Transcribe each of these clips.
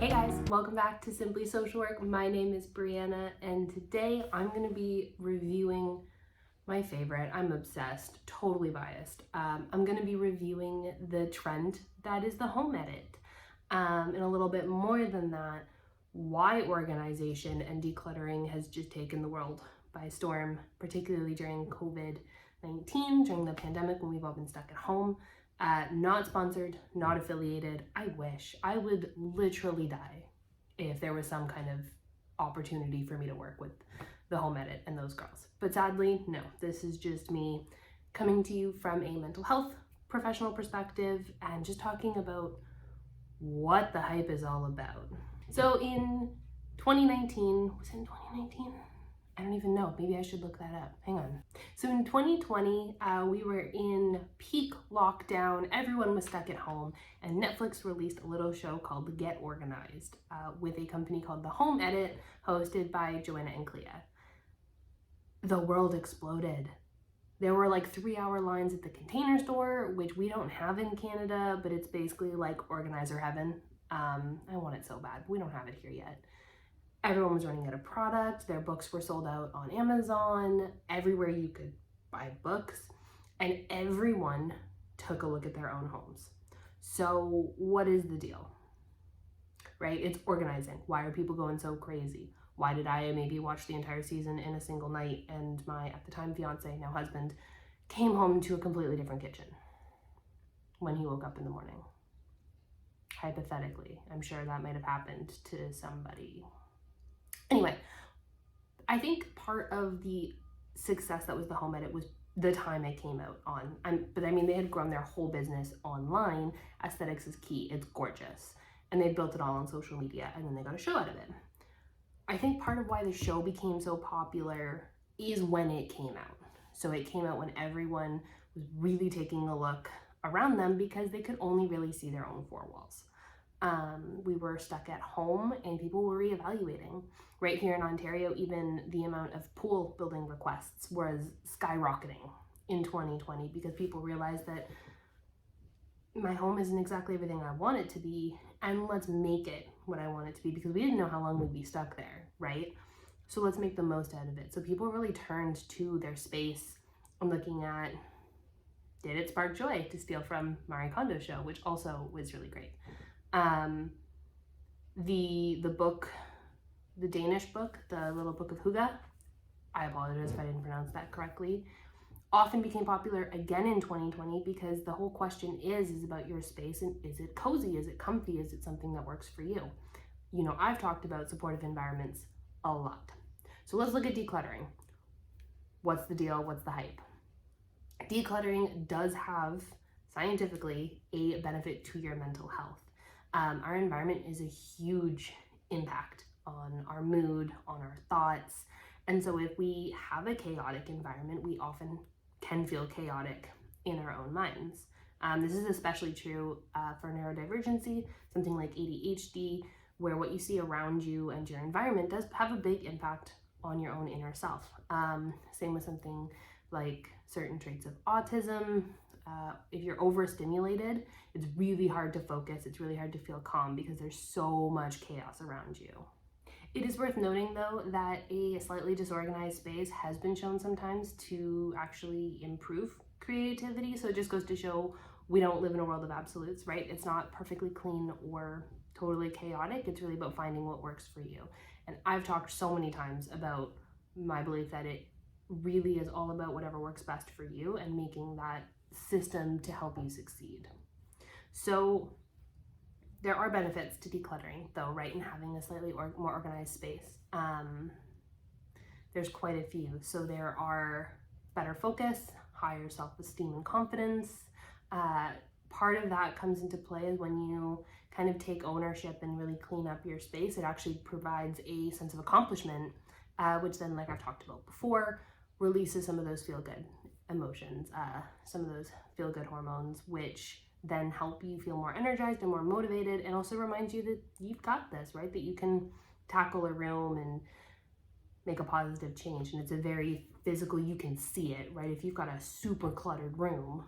Hey guys, welcome back to Simply Social Work. My name is Brianna, and today I'm going to be reviewing my favorite. I'm obsessed, totally biased. I'm going to be reviewing the trend that is the home edit. And a little bit more than that, why organization and decluttering has just taken the world by storm, particularly during COVID-19, during the pandemic when we've all been stuck at home. Not sponsored, not affiliated. I wish. I would literally die if there was some kind of opportunity for me to work with the home edit and those girls. But sadly, no. This is just me coming to you from a mental health professional perspective and just talking about what the hype is all about. So in 2019, was it in 2019? I don't even know. Maybe I should look that up. Hang on. So in 2020, we were in peak lockdown. Everyone was stuck at home, and Netflix released a little show called Get Organized with a company called The Home Edit, hosted by Joanna and Clea. The world exploded. There were like 3-hour lines at the Container Store, which we don't have in Canada, but it's basically like organizer heaven. I want it so bad. We don't have it here yet. Everyone was running out of product. Their books were sold out on Amazon, everywhere you could buy books, and everyone took a look at their own homes. So what is the deal, right? It's organizing. Why are people going so crazy? Why did I maybe watch the entire season in a single night and my, at the time, fiance, now husband, came home to a completely different kitchen when he woke up in the morning? Hypothetically, I'm sure that might have happened to somebody. Anyway, I think part of the success that was the home edit was the time it came out on. But I mean, they had grown their whole business online. Aesthetics is key. It's gorgeous. And they built it all on social media, and then they got a show out of it. I think part of why the show became so popular is when it came out. So it came out when everyone was really taking a look around them because they could only really see their own four walls. We were stuck at home and people were reevaluating. Right here in Ontario, even the amount of pool building requests was skyrocketing in 2020 because people realized that my home isn't exactly everything I want it to be, and let's make it what I want it to be, because we didn't know how long we'd be stuck there, right? So let's make the most out of it. So people really turned to their space and looking at, did it spark joy, to steal from Marie Kondo's show, which also was really great. The book, the Danish book, the Little Book of Hygge, I apologize if I didn't pronounce that correctly, often became popular again in 2020 because the whole question is about your space, and is it cozy, is it comfy, is it something that works for you? You know, I've talked about supportive environments a lot. So let's look at decluttering. What's the deal? What's the hype? Decluttering does have, scientifically, a benefit to your mental health. Our environment is a huge impact on our mood, on our thoughts. And so if we have a chaotic environment, we often can feel chaotic in our own minds. This is especially true for neurodivergency, something like ADHD, where what you see around you and your environment does have a big impact on your own inner self. Same with something like certain traits of autism. If you're overstimulated, it's really hard to focus. It's really hard to feel calm because there's so much chaos around you. It is worth noting, though, that a slightly disorganized space has been shown sometimes to actually improve creativity. So it just goes to show we don't live in a world of absolutes, right? It's not perfectly clean or totally chaotic. It's really about finding what works for you. And I've talked so many times about my belief that it really is all about whatever works best for you and making that system to help you succeed. So there are benefits to decluttering, though, right, and having a slightly more organized space. There's quite a few. So there are better focus, higher self-esteem and confidence. Part of that comes into play is when you kind of take ownership and really clean up your space. It actually provides a sense of accomplishment, which then, like I've talked about before, releases some of those feel-good emotions, some of those feel-good hormones, which then help you feel more energized and more motivated, and also reminds you that you've got this, right? That you can tackle a room and make a positive change. And it's a very physical, you can see it, right? If you've got a super cluttered room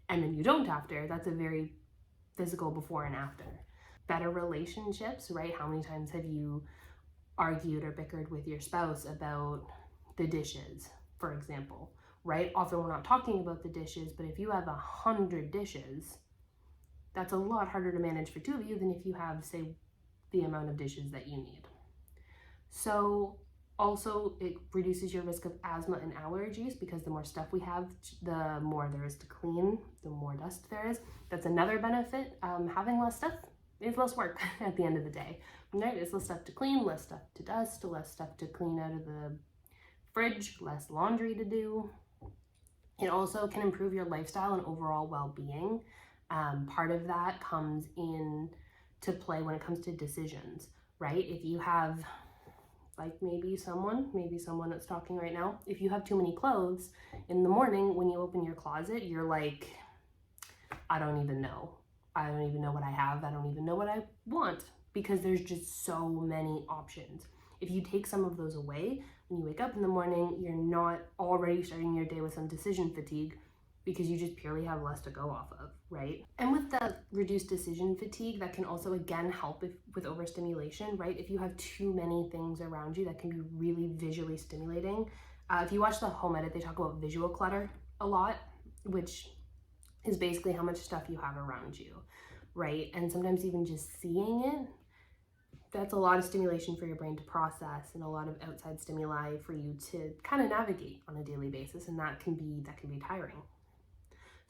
and then you don't after, that's a very physical before and after. better relationships, right? How many times have you argued or bickered with your spouse about the dishes, for example, right? Often we're not talking about the dishes, but if you have 100 dishes, that's a lot harder to manage for two of you than if you have, say, the amount of dishes that you need. So also it reduces your risk of asthma and allergies, because the more stuff we have, the more there is to clean, the more dust there is. That's another benefit. Having less stuff is less work at the end of the day. Right? It's less stuff to clean, less stuff to dust, less stuff to clean out of the fridge, less laundry to do. It also can improve your lifestyle and overall well-being. Part of that comes in to play when it comes to decisions, right? If you have, like maybe someone that's talking right now, if you have too many clothes, in the morning when you open your closet, you're like, I don't even know what I have. I don't even know what I want, because there's just so many options. If you take some of those away, when you wake up in the morning, you're not already starting your day with some decision fatigue, because you just purely have less to go off of, right? And with the reduced decision fatigue, that can also again help with overstimulation, right? If you have too many things around you, that can be really visually stimulating. If you watch the Home Edit, they talk about visual clutter a lot, which is basically how much stuff you have around you, right? And sometimes even just seeing it, that's a lot of stimulation for your brain to process, and a lot of outside stimuli for you to kind of navigate on a daily basis, and that can be tiring.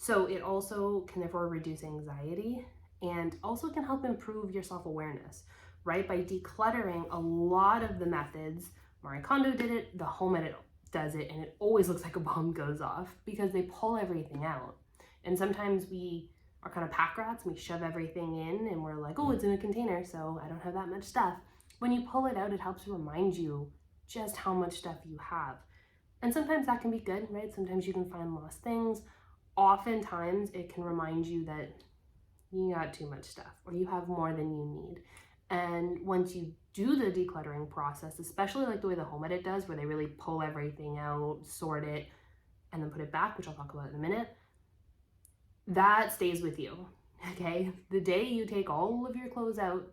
So it also can therefore reduce anxiety, and also can help improve your self-awareness, right? By decluttering, a lot of the methods, Marie Kondo did it, the Home Edit does it, and it always looks like a bomb goes off, because they pull everything out. And sometimes we are kind of pack rats, and we shove everything in, and we're like, oh, it's in a container, so I don't have that much stuff. When you pull it out, it helps remind you just how much stuff you have. And sometimes that can be good, right? Sometimes you can find lost things. Oftentimes it can remind you that you got too much stuff, or you have more than you need. And once you do the decluttering process, especially like the way the Home Edit does, where they really pull everything out, sort it, and then put it back, which I'll talk about in a minute, that stays with you, okay? The day you take all of your clothes out,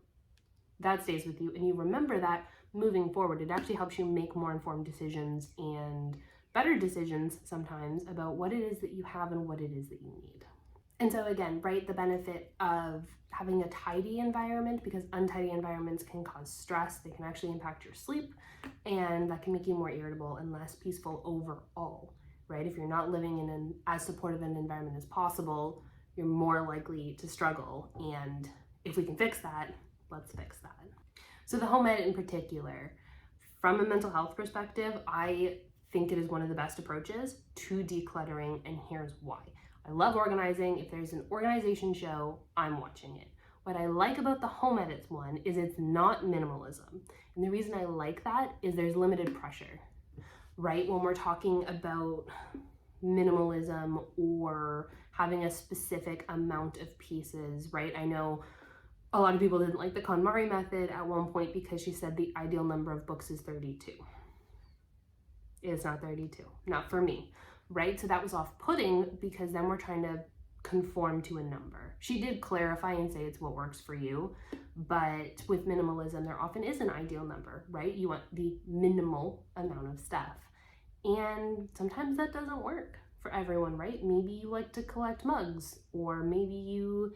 that stays with you, and you remember that moving forward. It actually helps you make more informed decisions, and better decisions sometimes, about what it is that you have and what it is that you need. And so again, right, the benefit of having a tidy environment, because untidy environments can cause stress, they can actually impact your sleep, and that can make you more irritable and less peaceful overall, right? If you're not living in an as supportive an environment as possible, you're more likely to struggle. And if we can fix that, let's fix that. So the Home Edit in particular, from a mental health perspective, I think it is one of the best approaches to decluttering, and here's why. I love organizing. If there's an organization show, I'm watching it. What I like about the Home Edits one is it's not minimalism. And the reason I like that is there's limited pressure, right? When we're talking about minimalism or having a specific amount of pieces, right? I know a lot of people didn't like the KonMari method at one point because she said the ideal number of books is 32. It's not 32, not for me, right? So that was off-putting, because then we're trying to conform to a number. She did clarify and say it's what works for you, but with minimalism, there often is an ideal number, right? You want the minimal amount of stuff. And sometimes that doesn't work for everyone, right? Maybe you like to collect mugs, or maybe you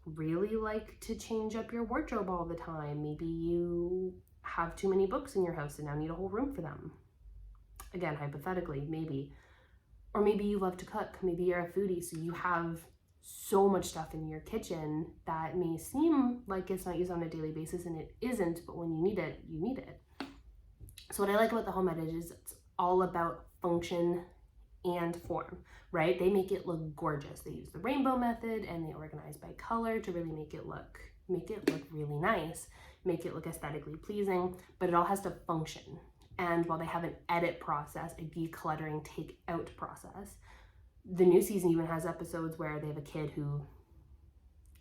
really like to change up your wardrobe all the time. Maybe you have too many books in your house and now need a whole room for them. Again, hypothetically, maybe. Or maybe you love to cook. Maybe you're a foodie, so you have so much stuff in your kitchen that may seem like it's not used on a daily basis, and it isn't, but when you need it, you need it. So what I like about the Home Edit is it's all about function and form, right? They make it look gorgeous. They use the rainbow method, and they organize by color to really make it look really nice, make it look aesthetically pleasing, but it all has to function. And while they have an edit process, a decluttering take out process, the new season even has episodes where they have a kid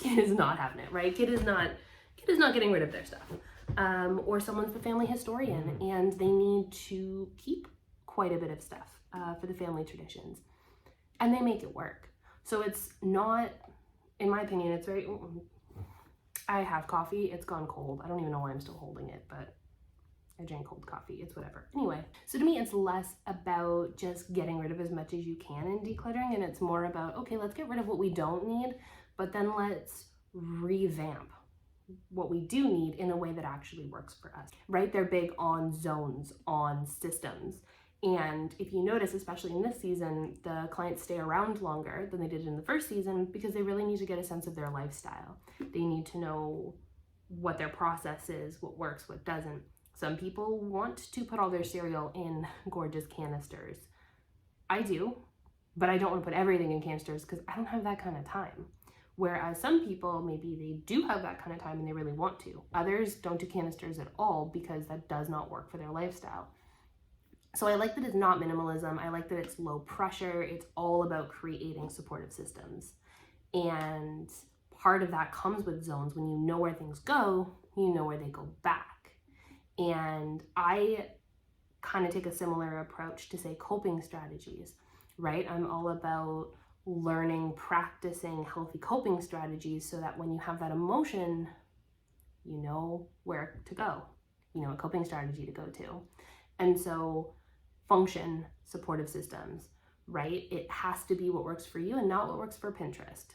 is not having it, right? Kid is not getting rid of their stuff. Or someone's the family historian and they need to keep quite a bit of stuff for the family traditions, and they make it work. So it's not, in my opinion, I have coffee. It's gone cold. I don't even know why I'm still holding it, but I drank cold coffee. It's whatever. Anyway, so to me, it's less about just getting rid of as much as you can in decluttering, and it's more about, okay, let's get rid of what we don't need, but then let's revamp what we do need in a way that actually works for us, right? They're big on zones, on systems. And if you notice, especially in this season, the clients stay around longer than they did in the first season because they really need to get a sense of their lifestyle. They need to know what their process is, what works, what doesn't. Some people want to put all their cereal in gorgeous canisters. I do, but I don't want to put everything in canisters because I don't have that kind of time. Whereas some people, maybe they do have that kind of time and they really want to. Others don't do canisters at all because that does not work for their lifestyle. So I like that it's not minimalism. I like that it's low pressure. It's all about creating supportive systems. And part of that comes with zones. When you know where things go, you know where they go back. And I kind of take a similar approach to, say, coping strategies, right? I'm all about learning, practicing healthy coping strategies so that when you have that emotion, you know where to go, you know, a coping strategy to go to. And so function supportive systems, right? It has to be what works for you and not what works for Pinterest.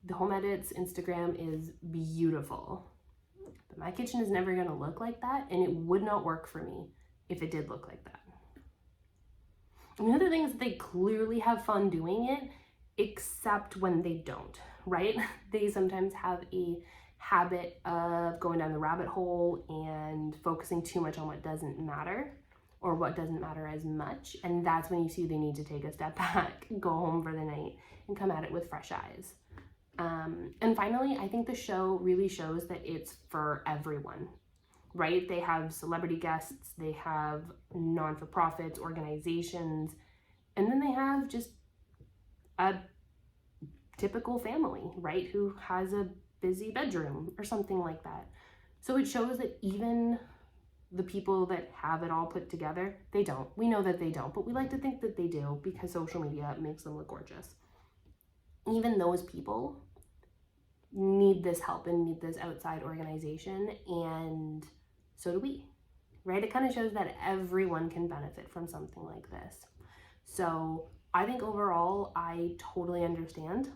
The Home Edits Instagram is beautiful, but my kitchen is never going to look like that, and it would not work for me if it did look like that. And the other thing is that they clearly have fun doing it, except when they don't, right? They sometimes have a habit of going down the rabbit hole and focusing too much on what doesn't matter, or what doesn't matter as much. And that's when you see they need to take a step back, go home for the night, and come at it with fresh eyes. And finally, I think the show really shows that it's for everyone, right? They have celebrity guests, they have non-for-profits, organizations, and then they have just a typical family, right? Who has a busy bedroom or something like that. So it shows that even the people that have it all put together, they don't. We know that they don't, but we like to think that they do because social media makes them look gorgeous. Even those people need this help and need this outside organization, and so do we, right? It kind of shows that everyone can benefit from something like this. So I think overall, I totally understand.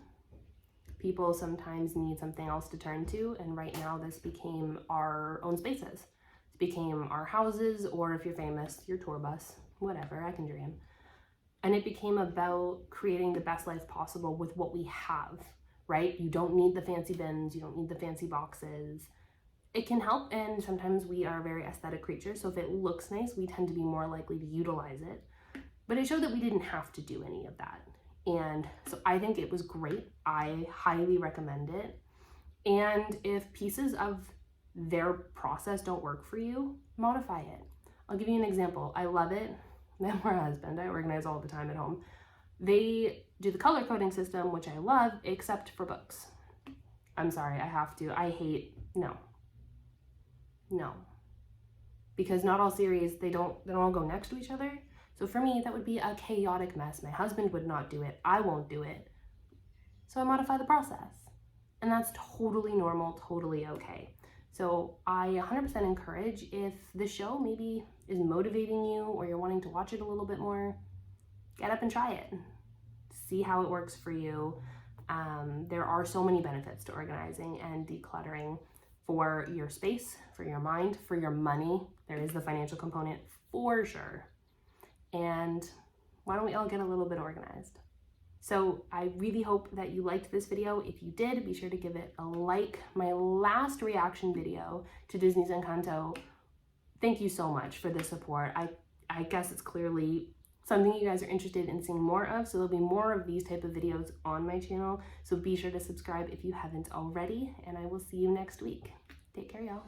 People sometimes need something else to turn to, and right now this became our own spaces. It became our houses, or if you're famous, your tour bus, whatever, I can dream. And it became about creating the best life possible with what we have, right? You don't need the fancy bins, you don't need the fancy boxes. It can help, and sometimes we are very aesthetic creatures, so if it looks nice, we tend to be more likely to utilize it. But it showed that we didn't have to do any of that. And so I think it was great. I highly recommend it. And if pieces of their process don't work for you, modify it. I'll give you an example. I love it. My husband, I organize all the time at home. They do the color coding system, which I love, except for books. I'm sorry, I have to. No. Because not all series, they don't all go next to each other. So for me, that would be a chaotic mess. My husband would not do it. I won't do it. So I modify the process. And that's totally normal, totally okay. So I 100% encourage, if the show maybe is motivating you or you're wanting to watch it a little bit more, get up and try it. See how it works for you. There are so many benefits to organizing and decluttering for your space, for your mind, for your money. There is the financial component for sure. And why don't we all get a little bit organized? So I really hope that you liked this video. If you did, be sure to give it a like. My last reaction video to Disney's Encanto, thank you so much for the support. I guess it's clearly something you guys are interested in seeing more of, so there'll be more of these type of videos on my channel. So be sure to subscribe if you haven't already, and I will see you next week. Take care, y'all.